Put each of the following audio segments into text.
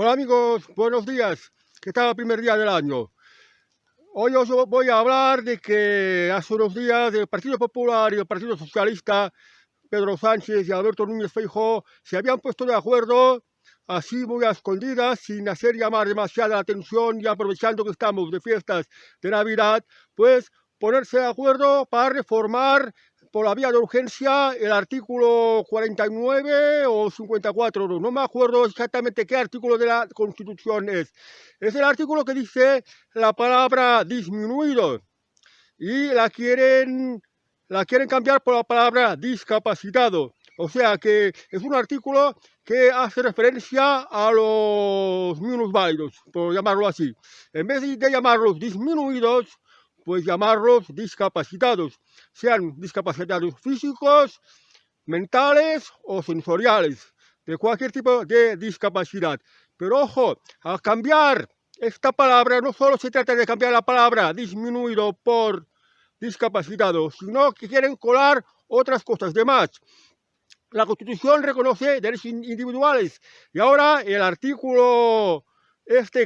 Hola amigos, buenos días. ¿Qué tal el primer día del año? Hoy os voy a hablar de que hace unos días el Partido Popular y el Partido Socialista, Pedro Sánchez y Alberto Núñez Feijóo, se habían puesto de acuerdo, así muy a escondidas, sin hacer llamar demasiada la atención y aprovechando que estamos de fiestas de Navidad, pues ponerse de acuerdo para reformar por la vía de urgencia el artículo 49 o 54, no me acuerdo exactamente qué artículo de la Constitución es. Es el artículo que dice la palabra disminuido y la quieren cambiar por la palabra discapacitado. O sea que es un artículo que hace referencia a los minusválidos, por llamarlo así. En vez de llamarlos disminuidos, pues llamarlos discapacitados, sean discapacitados físicos, mentales o sensoriales, de cualquier tipo de discapacidad. Pero ojo, al cambiar esta palabra, no solo se trata de cambiar la palabra disminuido por discapacitado, sino que quieren colar otras cosas de más. La Constitución reconoce derechos individuales y ahora el artículo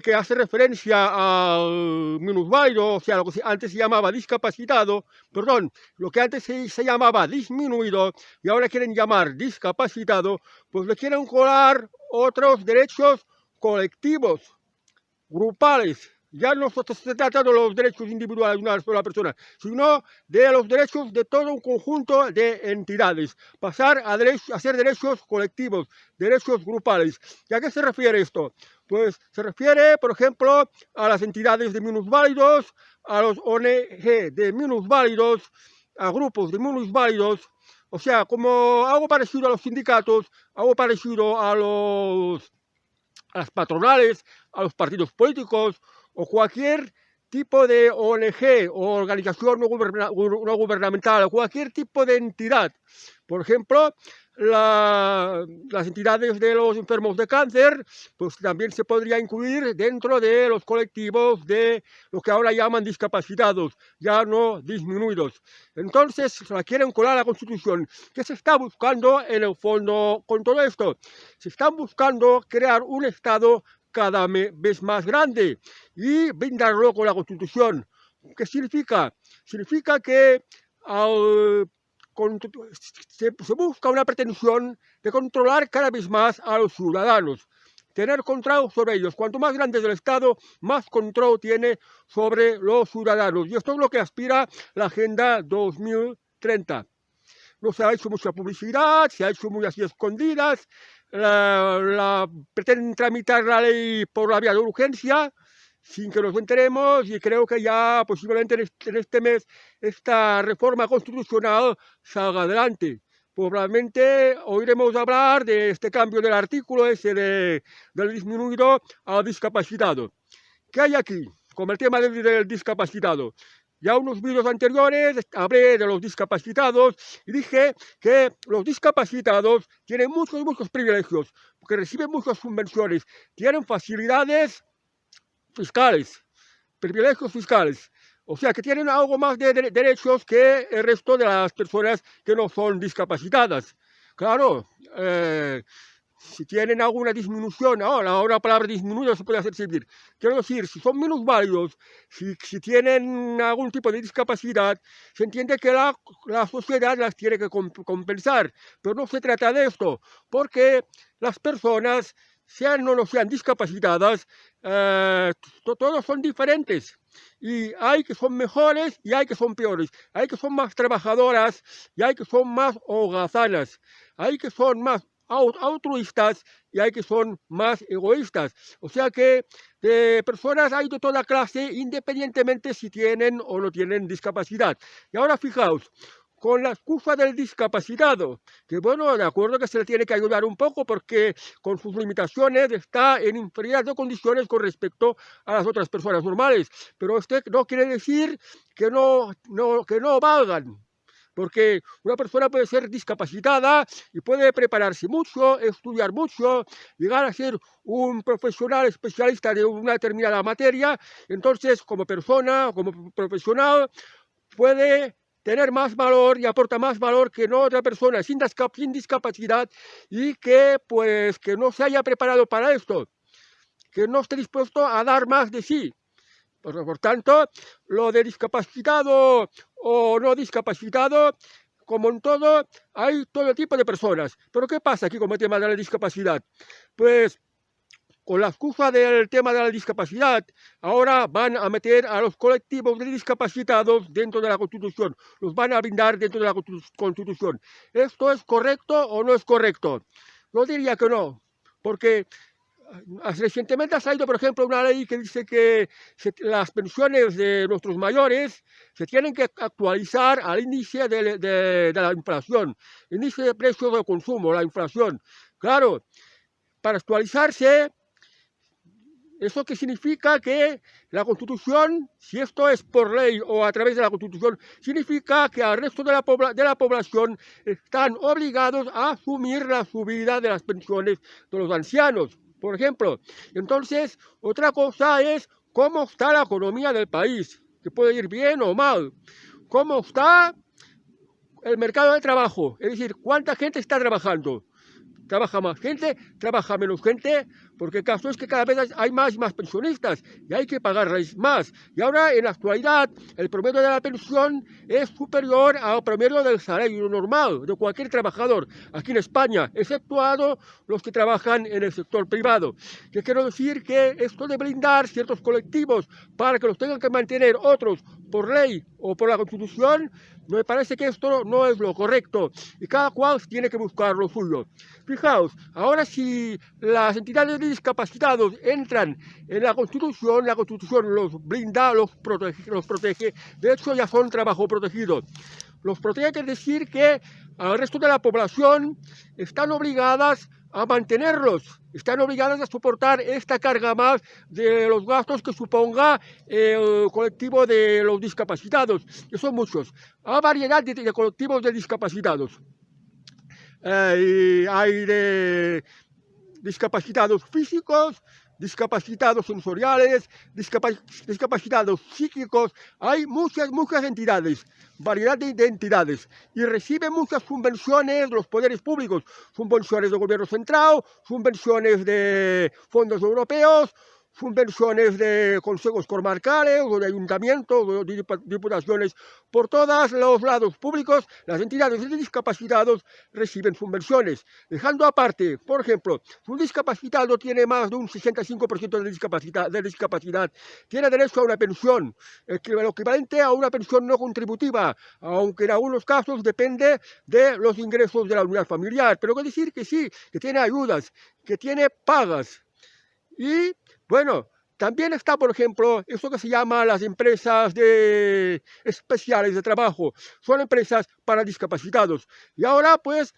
que hace referencia al minusválido, o sea, lo que antes se llamaba discapacitado, perdón, lo que antes se llamaba disminuido y ahora quieren llamar discapacitado, pues le quieren colar otros derechos colectivos, grupales. Ya no se trata de los derechos individuales de una sola persona, sino de los derechos de todo un conjunto de entidades. Pasar a ser derechos colectivos, derechos grupales. ¿Y a qué se refiere esto? Pues se refiere, por ejemplo, a las entidades de minusválidos, a los ONG de minusválidos, a grupos de minusválidos. O sea, como algo parecido a los sindicatos, algo parecido a las patronales, a los partidos políticos o cualquier tipo de ONG o organización no gubernamental, cualquier tipo de entidad. Por ejemplo, las entidades de los enfermos de cáncer, pues también se podría incluir dentro de los colectivos de lo que ahora llaman discapacitados, ya no disminuidos. Entonces, la quieren colar a la Constitución. ¿Qué se está buscando en el fondo con todo esto? Se están buscando crear un Estado cada vez más grande y brindarlo con la Constitución. ¿Qué significa? Significa que se busca una pretensión de controlar cada vez más a los ciudadanos, tener control sobre ellos. Cuanto más grande es el Estado, más control tiene sobre los ciudadanos. Y esto es lo que aspira la Agenda 2030. No se ha hecho mucha publicidad, se ha hecho muy así escondidas, pretenden tramitar la ley por la vía de urgencia sin que nos enteremos y creo que ya posiblemente en este mes esta reforma constitucional salga adelante. Probablemente oiremos hablar de este cambio del artículo ese del disminuido al discapacitado. ¿Qué hay aquí con el tema del discapacitado? Ya unos vídeos anteriores hablé de los discapacitados y dije que los discapacitados tienen muchos privilegios, porque reciben muchas subvenciones, tienen facilidades fiscales, privilegios fiscales. O sea que tienen algo más de derechos que el resto de las personas que no son discapacitadas. Claro, si tienen alguna disminución, ahora la palabra disminuida se puede hacer servir. Quiero decir, si son minusválidos, si tienen algún tipo de discapacidad, se entiende que la sociedad las tiene que compensar. Pero no se trata de esto, porque las personas, sean o no sean discapacitadas, todos son diferentes. Y hay que son mejores y hay que son peores. Hay que son más trabajadoras y hay que son más holgazanas. Hay que son más altruistas y hay que son más egoístas. O sea que de personas hay de toda clase, independientemente si tienen o no tienen discapacidad. Y ahora fijaos, con la excusa del discapacitado, que bueno, de acuerdo que se le tiene que ayudar un poco porque con sus limitaciones está en inferioridad de condiciones con respecto a las otras personas normales, pero no quiere decir que no valgan. Porque una persona puede ser discapacitada y puede prepararse mucho, estudiar mucho, llegar a ser un profesional especialista de una determinada materia. Entonces, como persona, como profesional, puede tener más valor y aporta más valor que no otra persona sin discapacidad y que pues que no se haya preparado para esto. que no esté dispuesto a dar más de sí. Por tanto, lo de discapacitado o no discapacitado, como en todo, hay todo tipo de personas. Pero ¿qué pasa aquí con el tema de la discapacidad? Pues con la excusa del tema de la discapacidad, ahora van a meter a los colectivos de discapacitados dentro de la Constitución, los van a brindar dentro de la Constitución. ¿Esto es correcto o no es correcto? Yo diría que no, porque recientemente ha salido, por ejemplo, una ley que dice que las pensiones de nuestros mayores se tienen que actualizar al índice de la inflación, índice de precios de consumo, la inflación. Claro, para actualizarse, ¿eso qué significa? Que la Constitución, si esto es por ley o a través de la Constitución, significa que al resto de la población están obligados a asumir la subida de las pensiones de los ancianos, por ejemplo. Entonces, otra cosa es cómo está la economía del país, que puede ir bien o mal. Cómo está el mercado de trabajo, es decir, cuánta gente está trabajando. Trabaja más gente, trabaja menos gente, porque el caso es que cada vez hay más y más pensionistas y hay que pagarles más. Y ahora, en la actualidad, el promedio de la pensión es superior al promedio del salario normal de cualquier trabajador aquí en España, exceptuado los que trabajan en el sector privado. Yo quiero decir que esto de brindar ciertos colectivos para que los tengan que mantener otros por ley o por la Constitución, me parece que esto no es lo correcto y cada cual tiene que buscar lo suyo. Fijaos, ahora si las entidades de discapacitados entran en la Constitución los blinda, los protege, de hecho ya son trabajo protegido. Los protege quiere decir que al resto de la población están obligadas a mantenerlos, están obligadas a soportar esta carga más de los gastos que suponga el colectivo de los discapacitados, que son muchos. Hay variedad de colectivos de discapacitados. Hay de discapacitados físicos, discapacitados sensoriales, discapacitados psíquicos. Hay muchas entidades, variedad de entidades, y reciben muchas subvenciones de los poderes públicos, subvenciones del gobierno central, subvenciones de fondos europeos, subvenciones de consejos comarcales o de ayuntamientos o de diputaciones. Por todos los lados públicos, las entidades de discapacitados reciben subvenciones. Dejando aparte, por ejemplo, si un discapacitado tiene más de un 65% de discapacidad, tiene derecho a una pensión, lo equivalente a una pensión no contributiva, aunque en algunos casos depende de los ingresos de la unidad familiar. Pero quiere decir que sí, que tiene ayudas, que tiene pagas. Y bueno, también está, por ejemplo, eso que se llama las empresas especiales de trabajo. Son empresas para discapacitados. Y ahora, pues,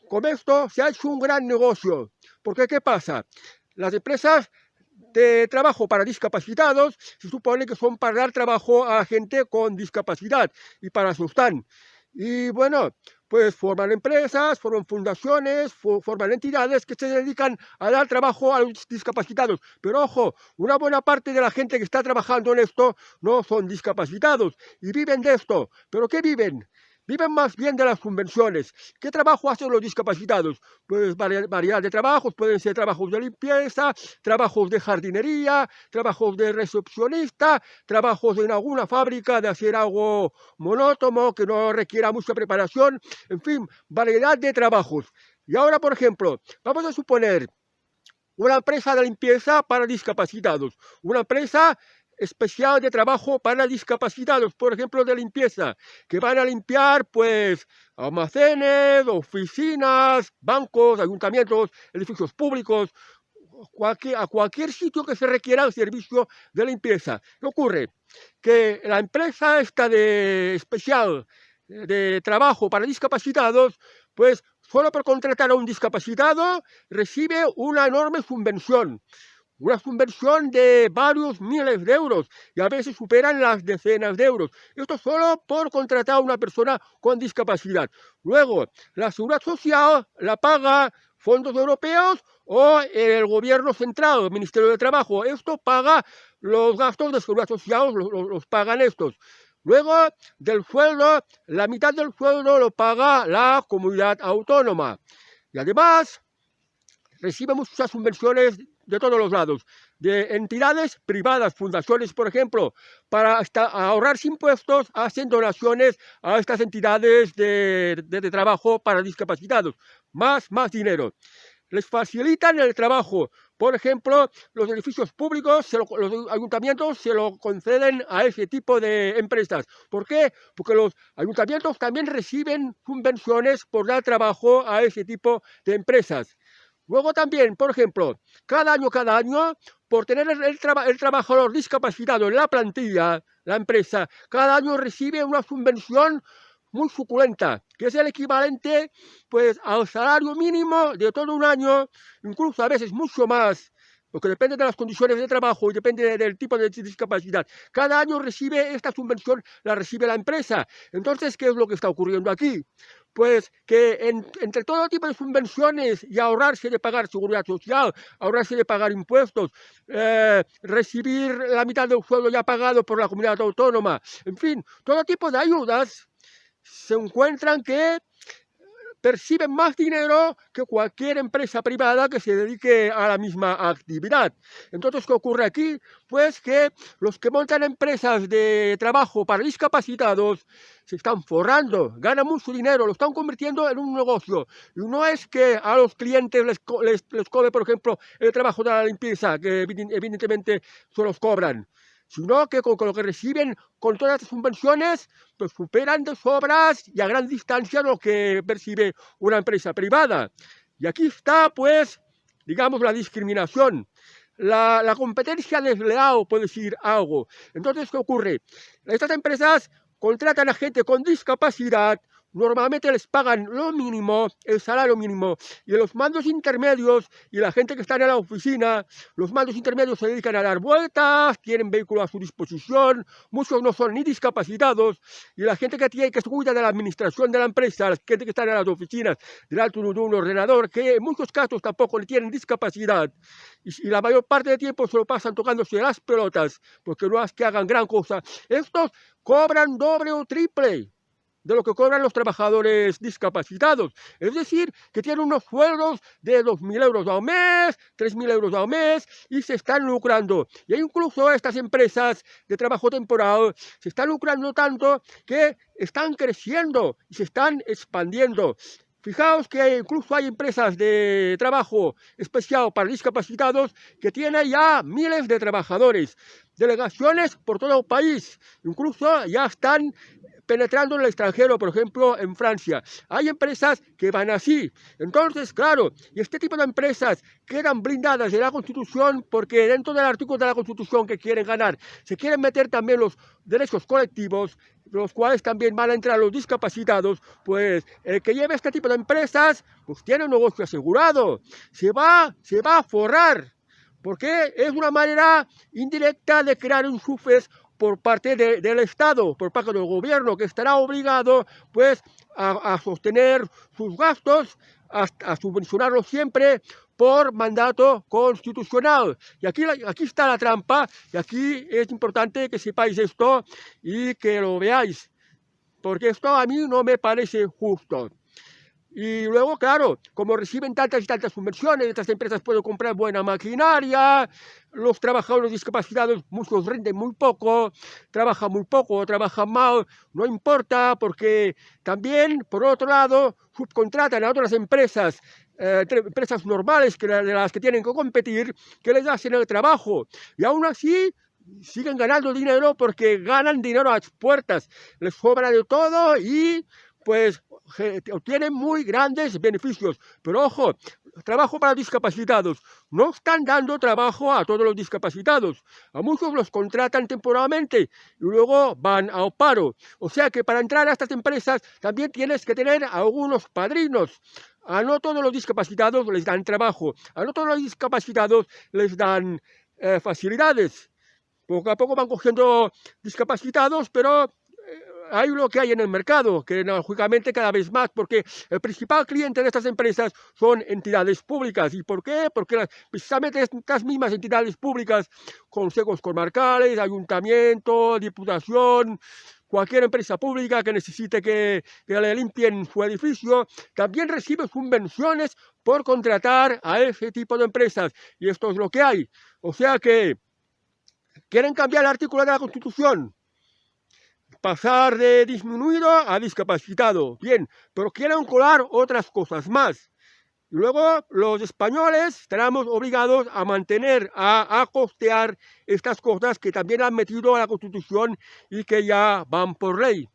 con esto se ha hecho un gran negocio. Porque, ¿qué pasa? Las empresas de trabajo para discapacitados se supone que son para dar trabajo a gente con discapacidad y para eso están. Y bueno, pues forman empresas, forman fundaciones, forman entidades que se dedican a dar trabajo a los discapacitados. Pero ojo, una buena parte de la gente que está trabajando en esto no son discapacitados y viven de esto. ¿Pero qué viven? Viven más bien de las subvenciones. ¿Qué trabajo hacen los discapacitados? Pues variedad de trabajos, pueden ser trabajos de limpieza, trabajos de jardinería, trabajos de recepcionista, trabajos en alguna fábrica de hacer algo monótono que no requiera mucha preparación, en fin, variedad de trabajos. Y ahora, por ejemplo, vamos a suponer una empresa de limpieza para discapacitados, una empresa especial de trabajo para discapacitados, por ejemplo, de limpieza, que van a limpiar, pues, almacenes, oficinas, bancos, ayuntamientos, edificios públicos, a cualquier sitio que se requiera el servicio de limpieza. ¿Qué ocurre? Que la empresa esta especial de trabajo para discapacitados, pues, solo por contratar a un discapacitado, recibe una enorme subvención. Una subvención de varios miles de euros y a veces superan las decenas de euros. Esto solo por contratar a una persona con discapacidad. Luego, la seguridad social la paga fondos europeos o el gobierno central, el Ministerio de Trabajo. Esto paga los gastos de seguridad social, los pagan estos. Luego, del sueldo, la mitad del sueldo lo paga la comunidad autónoma. Y además, recibe muchas subvenciones de todos los lados, de entidades privadas, fundaciones, por ejemplo, para ahorrarse impuestos, hacen donaciones a estas entidades de trabajo para discapacitados. Más dinero. Les facilitan el trabajo. Por ejemplo, los edificios públicos, los ayuntamientos se lo conceden a ese tipo de empresas. ¿Por qué? Porque los ayuntamientos también reciben subvenciones por dar trabajo a ese tipo de empresas. Luego también, por ejemplo, cada año, por tener el trabajador discapacitado en la plantilla, la empresa, cada año recibe una subvención muy suculenta, que es el equivalente pues al salario mínimo de todo un año, incluso a veces mucho más, porque depende de las condiciones de trabajo y depende del tipo de discapacidad. Cada año recibe esta subvención, la recibe la empresa. Entonces, ¿qué es lo que está ocurriendo aquí? Pues que entre todo tipo de subvenciones y ahorrarse de pagar seguridad social, ahorrarse de pagar impuestos, recibir la mitad del sueldo ya pagado por la comunidad autónoma, en fin, todo tipo de ayudas, se encuentran que perciben más dinero que cualquier empresa privada que se dedique a la misma actividad. Entonces, ¿qué ocurre aquí? Pues que los que montan empresas de trabajo para discapacitados se están forrando, ganan mucho dinero, lo están convirtiendo en un negocio. Y no es que a los clientes les cobre, por ejemplo, el trabajo de la limpieza, que evidentemente se los cobran, sino que con lo que reciben con todas estas subvenciones, pues superan de sobras y a gran distancia lo que percibe una empresa privada. Y aquí está, pues, digamos, la discriminación. La competencia desleal, puede decir algo. Entonces, ¿qué ocurre? Estas empresas contratan a gente con discapacidad, normalmente les pagan lo mínimo, el salario mínimo, y los mandos intermedios y la gente que está en la oficina, los mandos intermedios se dedican a dar vueltas, tienen vehículos a su disposición, muchos no son ni discapacitados, y la gente que se cuida de la administración de la empresa, la gente que está en las oficinas, delante de un ordenador, que en muchos casos tampoco le tienen discapacidad, y la mayor parte del tiempo se lo pasan tocándose las pelotas, porque no es que hagan gran cosa. Estos cobran doble o triple de lo que cobran los trabajadores discapacitados. Es decir, que tienen unos sueldos de 2.000 euros al mes, 3.000 euros al mes, y se están lucrando. Y incluso estas empresas de trabajo temporal se están lucrando tanto que están creciendo y se están expandiendo. Fijaos que incluso hay empresas de trabajo especial para discapacitados que tienen ya miles de trabajadores, delegaciones por todo el país, incluso ya están penetrando en el extranjero, por ejemplo, en Francia. Hay empresas que van así. Entonces, claro, y este tipo de empresas quedan blindadas de la Constitución porque dentro del artículo de la Constitución que quieren ganar, se quieren meter también los derechos colectivos, los cuales también van a entrar los discapacitados, pues el que lleve este tipo de empresas, pues tiene un negocio asegurado. Se va a forrar, porque es una manera indirecta de crear enchufes por parte del Estado, por parte del gobierno, que estará obligado pues a sostener sus gastos, a subvencionarlos siempre por mandato constitucional. Y aquí está la trampa, y aquí es importante que sepáis esto y que lo veáis, porque esto a mí no me parece justo. Y luego, claro, como reciben tantas y tantas subvenciones, estas empresas pueden comprar buena maquinaria, los trabajadores discapacitados, muchos rinden muy poco, trabajan mal, no importa, porque también, por otro lado, subcontratan a otras empresas, empresas normales de las que tienen que competir, que les hacen el trabajo. Y aún así, siguen ganando dinero porque ganan dinero a las puertas, les sobra de todo y pues obtienen muy grandes beneficios. Pero ojo, trabajo para discapacitados. No están dando trabajo a todos los discapacitados. A muchos los contratan temporalmente y luego van al paro. O sea que para entrar a estas empresas también tienes que tener algunos padrinos. A no todos los discapacitados les dan trabajo. A no todos los discapacitados les dan facilidades. Poco a poco van cogiendo discapacitados, pero hay lo que hay en el mercado, que lógicamente cada vez más, porque el principal cliente de estas empresas son entidades públicas. ¿Y por qué? Porque precisamente estas mismas entidades públicas, consejos comarcales, ayuntamiento, diputación, cualquier empresa pública que necesite que le limpien su edificio, también recibe subvenciones por contratar a ese tipo de empresas. Y esto es lo que hay. O sea que quieren cambiar el artículo de la Constitución, pasar de disminuido a discapacitado. Bien, pero quieren colar otras cosas más. Y luego los españoles estaremos obligados a mantener, a costear estas cosas que también han metido a la Constitución y que ya van por ley.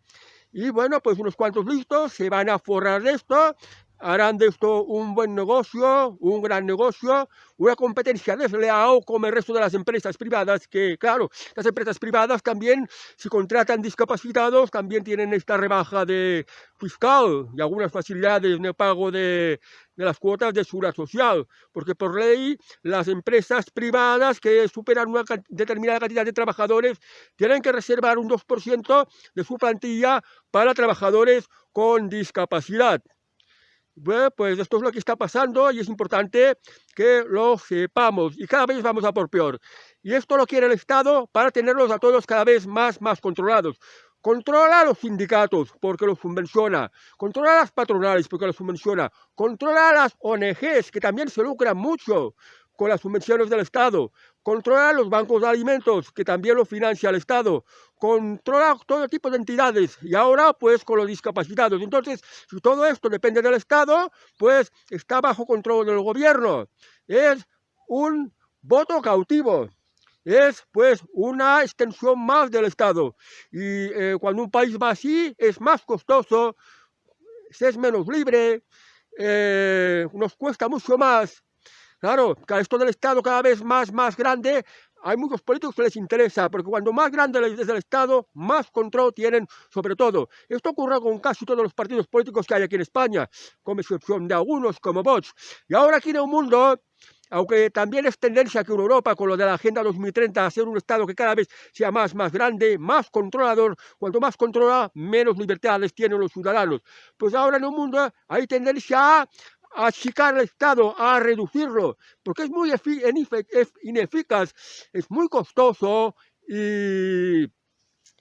Y bueno, pues unos cuantos listos se van a forrar de esto, harán de esto un buen negocio, un gran negocio, una competencia desleal como el resto de las empresas privadas, que claro, las empresas privadas también, si contratan discapacitados, también tienen esta rebaja de fiscal y algunas facilidades en el pago de las cuotas de seguridad social, porque por ley las empresas privadas que superan una determinada cantidad de trabajadores tienen que reservar un 2% de su plantilla para trabajadores con discapacidad. Bueno, pues esto es lo que está pasando y es importante que lo sepamos y cada vez vamos a por peor. Y esto lo quiere el Estado para tenerlos a todos cada vez más controlados. Controla a los sindicatos porque los subvenciona, controla a las patronales porque los subvenciona, controla a las ONGs que también se lucran mucho con las subvenciones del Estado, controla los bancos de alimentos, que también lo financia el Estado, controla todo tipo de entidades, y ahora pues con los discapacitados. Entonces, si todo esto depende del Estado, pues está bajo control del gobierno. Es un voto cautivo. Es pues una extensión más del Estado. Y cuando un país va así, es más costoso, es menos libre, nos cuesta mucho más. Claro, esto del Estado cada vez más grande, hay muchos políticos que les interesa, porque cuando más grande es el Estado, más control tienen sobre todo. Esto ocurre con casi todos los partidos políticos que hay aquí en España, con excepción de algunos como Vox. Y ahora aquí en el mundo, aunque también es tendencia que en Europa, con lo de la Agenda 2030, a ser un Estado que cada vez sea más grande, más controlador, cuanto más controla, menos libertades tienen los ciudadanos. Pues ahora en el mundo hay tendencia a achicar el Estado, a reducirlo, porque es muy ineficaz, es muy costoso y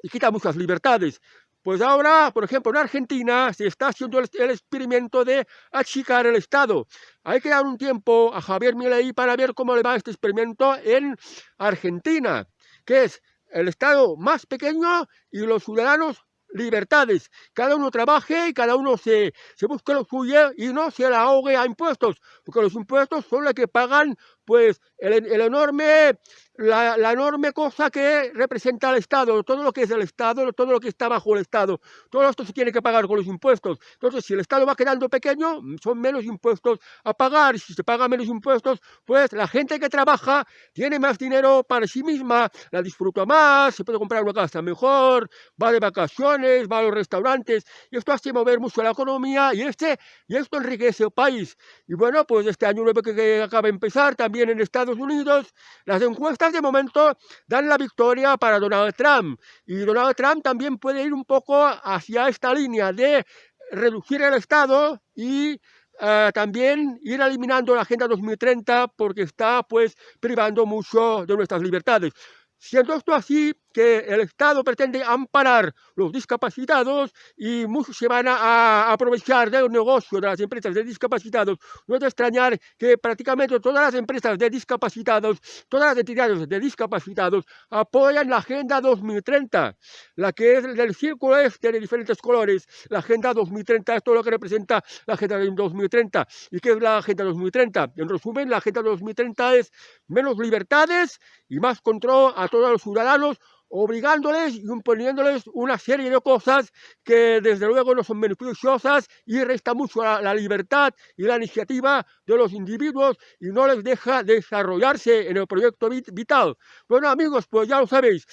quita muchas libertades. Pues ahora, por ejemplo, en Argentina se está haciendo el experimento de achicar el Estado. Hay que dar un tiempo a Javier Milei para ver cómo le va este experimento en Argentina, que es el Estado más pequeño y los ciudadanos libertades. Cada uno trabaje y cada uno se busque lo suyo y no se la ahogue a impuestos, porque los impuestos son los que pagan pues la enorme cosa que representa el Estado, todo lo que es el Estado, todo lo que está bajo el Estado, todo esto se tiene que pagar con los impuestos. Entonces, si el Estado va quedando pequeño, son menos impuestos a pagar. Si se pagan menos impuestos, pues la gente que trabaja tiene más dinero para sí misma, la disfruta más, se puede comprar una casa mejor, va de vacaciones, va a los restaurantes, y esto hace mover mucho la economía y esto enriquece el país. Y bueno, pues este año nuevo que acaba de empezar, también en Estados Unidos, las encuestas de momento dan la victoria para Donald Trump. Y Donald Trump también puede ir un poco hacia esta línea de reducir el Estado y también ir eliminando la Agenda 2030 porque está pues privando mucho de nuestras libertades. Siendo esto así, que el Estado pretende amparar los discapacitados y muchos se van a aprovechar del negocio de las empresas de discapacitados. No es de extrañar que prácticamente todas las empresas de discapacitados, todas las entidades de discapacitados apoyan la Agenda 2030, la que es del círculo este de diferentes colores. La Agenda 2030 es todo lo que representa la Agenda 2030. ¿Y qué es la Agenda 2030? En resumen, la Agenda 2030 es menos libertades y más control a todos los ciudadanos, obligándoles y imponiéndoles una serie de cosas que desde luego no son beneficiosas y resta mucho la libertad y la iniciativa de los individuos y no les deja desarrollarse en el proyecto vital. Bueno amigos, pues ya lo sabéis,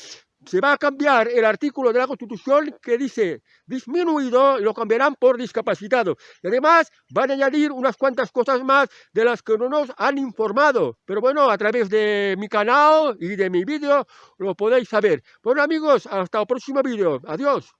se va a cambiar el artículo de la Constitución que dice disminuido y lo cambiarán por discapacitado. Y además van a añadir unas cuantas cosas más de las que no nos han informado. Pero bueno, a través de mi canal y de mi vídeo lo podéis saber. Bueno amigos, hasta el próximo vídeo. Adiós.